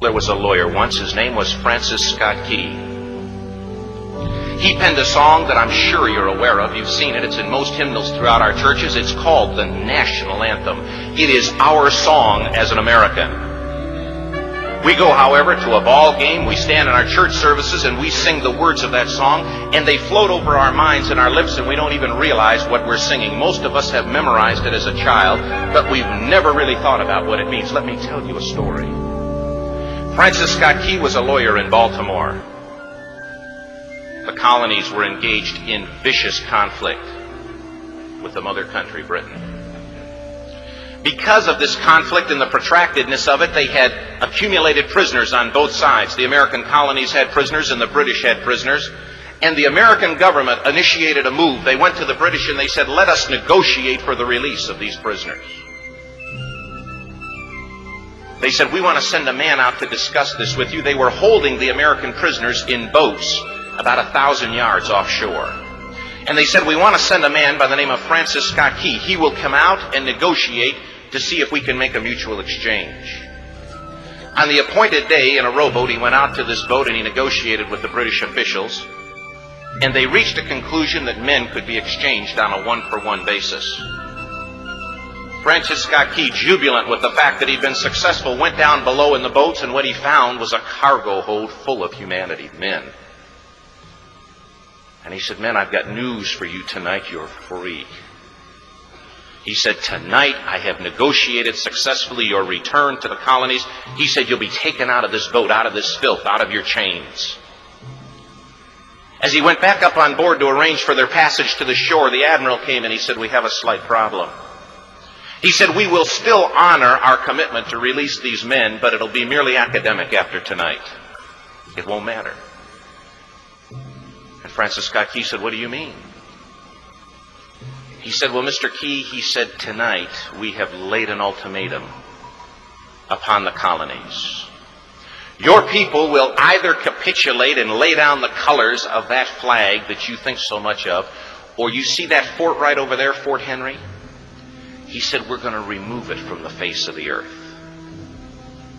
There was a lawyer once. His name was Francis Scott Key. He penned a song that I'm sure you're aware of. You've seen it. It's in most hymnals throughout our churches. It's called the national anthem. It is our song as an American. We go, however, to a ball game. We stand in our church services and we sing the words of that song, and they float over our minds and our lips, and we don't even realize what we're singing. Most of us have memorized it as a child, but we've never really thought about what it means. Let me tell you a story. Francis Scott Key was a lawyer in Baltimore. The colonies were engaged in vicious conflict with the mother country, Britain. Because of this conflict and the protractedness of it, they had accumulated prisoners on both sides. The American colonies had prisoners and the British had prisoners. And the American government initiated a move. They went to the British and they said, let us negotiate for the release of these prisoners. They said, we want to send a man out to discuss this with you. They were holding the American prisoners in boats about 1,000 yards offshore. And they said, we want to send a man by the name of Francis Scott Key. He will come out and negotiate to see if we can make a mutual exchange. On the appointed day, in a rowboat, he went out to this boat and he negotiated with the British officials. And they reached a conclusion that men could be exchanged on a one-for-one basis. Francis Scott Key, jubilant with the fact that he'd been successful, went down below in the boats, and what he found was a cargo hold full of humanity, men. And he said, men, I've got news for you tonight. You're free. He said, tonight I have negotiated successfully your return to the colonies. He said, you'll be taken out of this boat, out of this filth, out of your chains. As he went back up on board to arrange for their passage to the shore, the admiral came and he said, we have a slight problem. He said, we will still honor our commitment to release these men, but it'll be merely academic after tonight. It won't matter. And Francis Scott Key said, what do you mean? He said, well, Mr. Key, he said, tonight we have laid an ultimatum upon the colonies. Your people will either capitulate and lay down the colors of that flag that you think so much of, or you see that fort right over there, Fort Henry? He said, we're going to remove it from the face of the earth.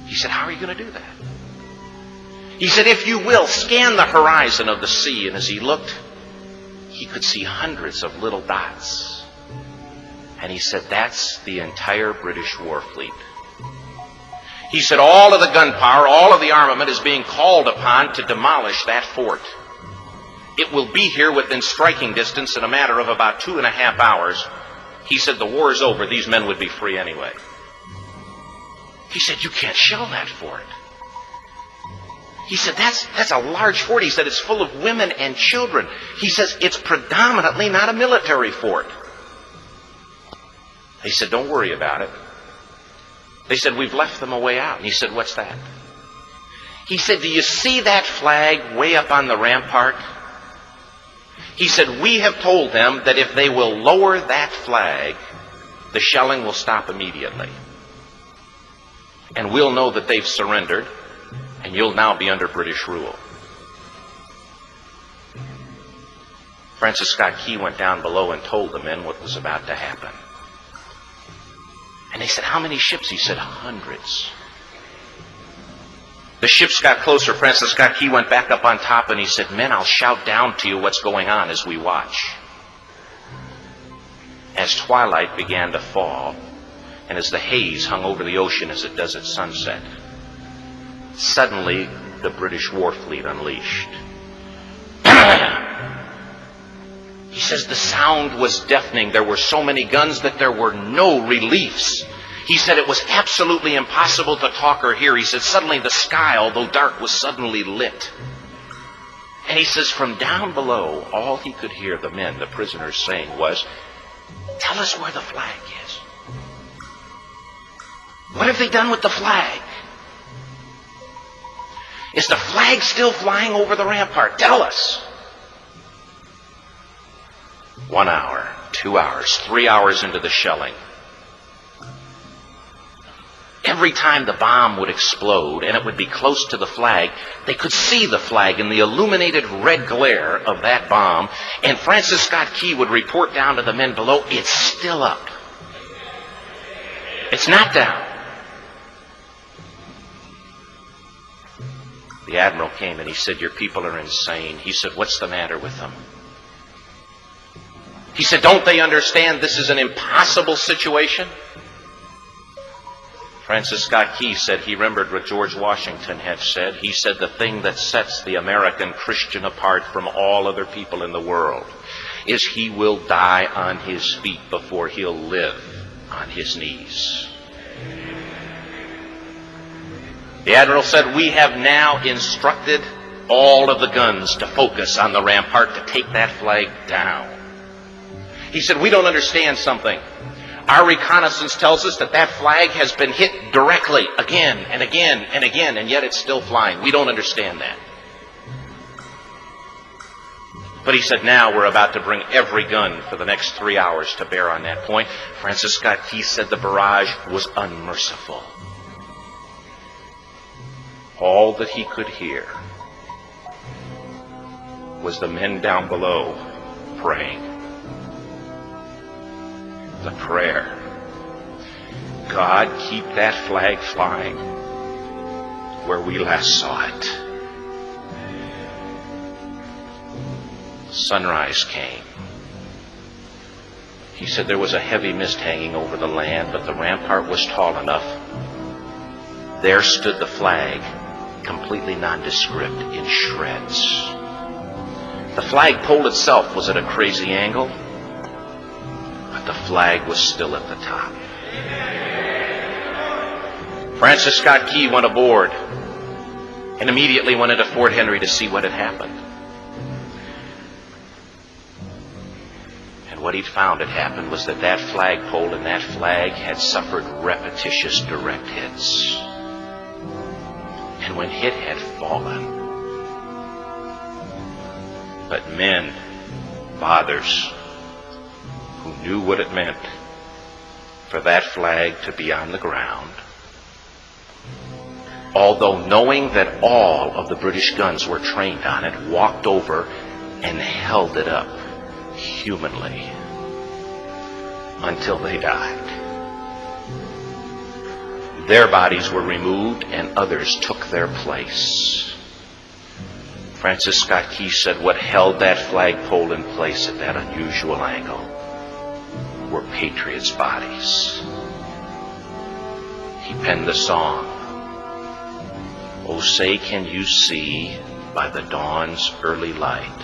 He said, how are you going to do that? He said, if you will, scan the horizon of the sea. And as he looked, he could see hundreds of little dots. And he said, that's the entire British war fleet. He said, all of the gunpowder, all of the armament is being called upon to demolish that fort. It will be here within striking distance in a matter of about 2.5 hours. He said, the war is over. These men would be free anyway. He said, you can't shell that fort. He said, that's a large fort. He said, it's full of women and children. He says, it's predominantly not a military fort. He said, don't worry about it. They said, we've left them a way out. And he said, what's that? He said, do you see that flag way up on the rampart? He said, we have told them that if they will lower that flag, the shelling will stop immediately. And we'll know that they've surrendered, and you'll now be under British rule. Francis Scott Key went down below and told the men what was about to happen. And they said, how many ships? He said, hundreds. The ships got closer. Francis Scott Key went back up on top and he said, men, I'll shout down to you what's going on as we watch. As twilight began to fall, and as the haze hung over the ocean as it does at sunset, suddenly the British war fleet unleashed. He says the sound was deafening. There were so many guns that there were no reliefs. He said it was absolutely impossible to talk or hear. He said suddenly the sky, although dark, was suddenly lit. And he says from down below, all he could hear the men, the prisoners, saying was, tell us where the flag is. What have they done with the flag? Is the flag still flying over the rampart? Tell us. 1 hour, 2 hours, 3 hours into the shelling, every time the bomb would explode and it would be close to the flag, they could see the flag in the illuminated red glare of that bomb. And Francis Scott Key would report down to the men below, it's still up. It's not down. The admiral came and he said, "Your people are insane." He said, "What's the matter with them?" He said, "Don't they understand this is an impossible situation?" Francis Scott Key said he remembered what George Washington had said. He said, "The thing that sets the American Christian apart from all other people in the world is he will die on his feet before he'll live on his knees." The admiral said, "We have now instructed all of the guns to focus on the rampart to take that flag down." He said, "We don't understand something. Our reconnaissance tells us that that flag has been hit directly again and again and again, and yet it's still flying. We don't understand that." But he said, "Now we're about to bring every gun for the next 3 hours to bear on that point." Francis Scott Key said the barrage was unmerciful. All that he could hear was the men down below praying. The prayer, "God, keep that flag flying where we last saw it." Sunrise came. He said there was a heavy mist hanging over the land, but the rampart was tall enough. There stood the flag, completely nondescript, in shreds. The flagpole itself was at a crazy angle, but the flag was still at the top. Francis Scott Key went aboard and immediately went into Fort Henry to see what had happened. And what he'd found had happened was that that flagpole and that flag had suffered repetitious direct hits. And when it had fallen, but men, fathers, who knew what it meant for that flag to be on the ground, although knowing that all of the British guns were trained on it, walked over and held it up humanly until they died. Their bodies were removed and others took their place. Francis Scott Key said what held that flagpole in place at that unusual angle were patriots' bodies. He penned the song, "Oh, say can you see by the dawn's early light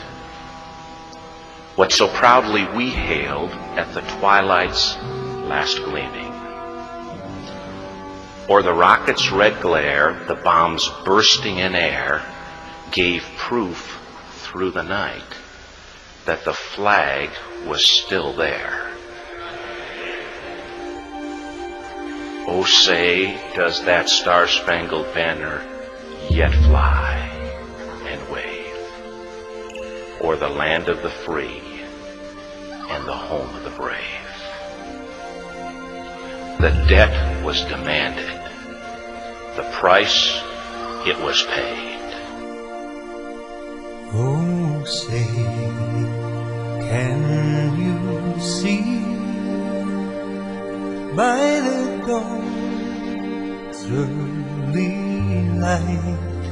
what so proudly we hailed at the twilight's last gleaming? Or the rocket's red glare, the bombs bursting in air, gave proof through the night that the flag was still there. Oh, say, does that Star-Spangled Banner yet fly and wave o'er the land of the free and the home of the brave?" The debt was demanded. The price, it was paid. Oh, say, can you see by the dawn's early light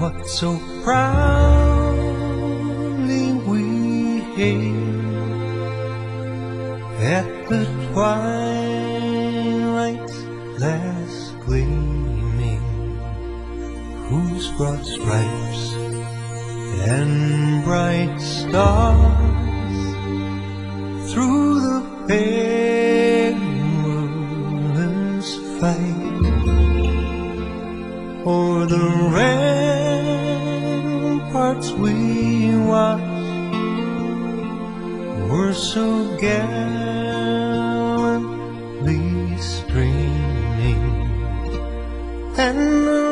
what so proudly we hailed at the twilight's last gleaming, whose broad stripes and bright stars through the perilous fight o'er the ramparts we watched were so gallantly streaming, and the